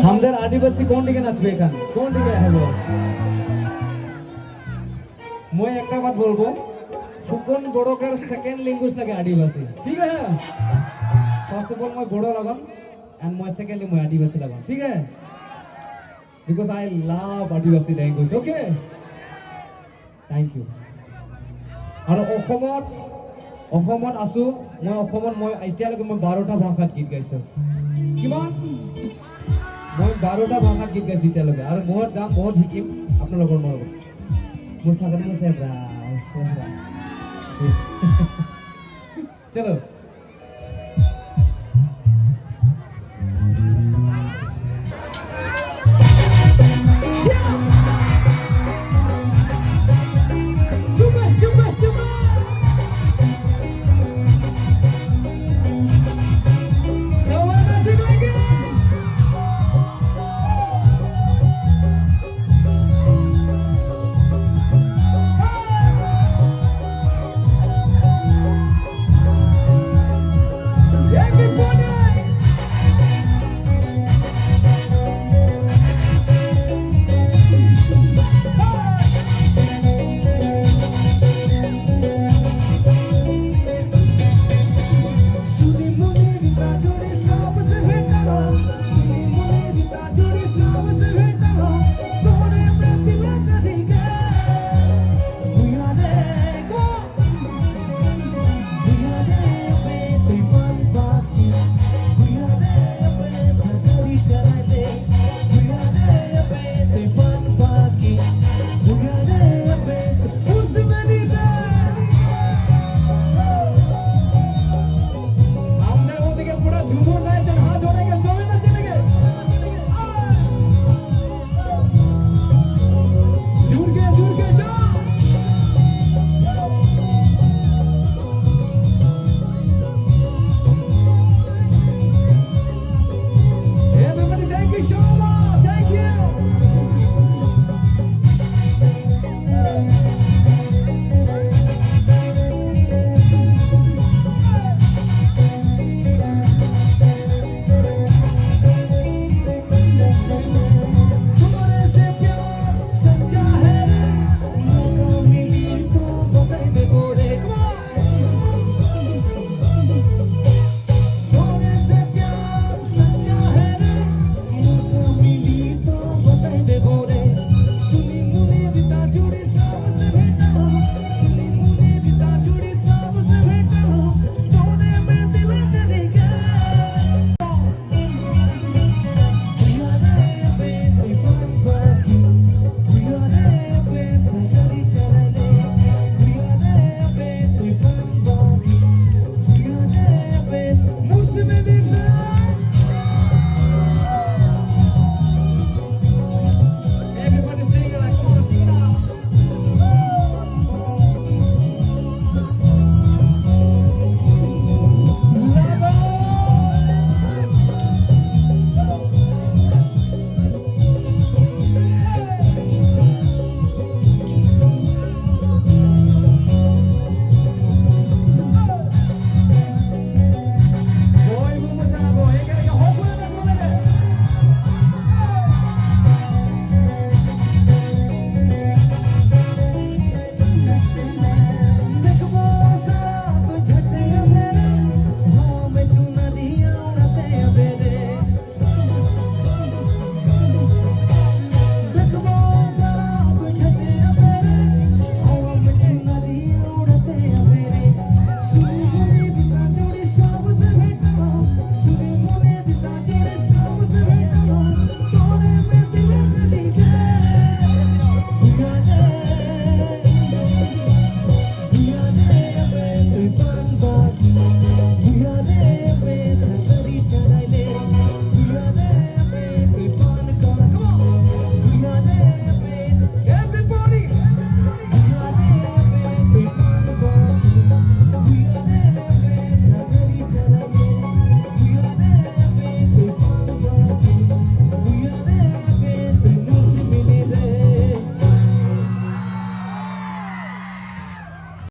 আমাদের আদিবাসী কোন দিকে নাচবে এখানে কোন দিকে হবো মই একটা বাত বলবো ফুকন বড়কের সেকেন্ড ল্যাঙ্গুয়েজ লাগে আদিবাসী ঠিক আছে ফার্স্ট অফ অল মই বড় লাগাম এন্ড মই সেকেন্ডলি মই আদিবাসী লাগাম ঠিক আছে because I love Adivasi language okay thank you আৰু অসমত আছো মই এতিয়ালৈকে মই 12টা ভাষাত গীত গাইছো কিমান মই 12টা ভাষাত গীত গাইছো এতিয়ালৈকে আৰু বহুত গাম বহুত শিকিম আপোনালোকৰ লগত মোৰ চাগৰি আছে চলো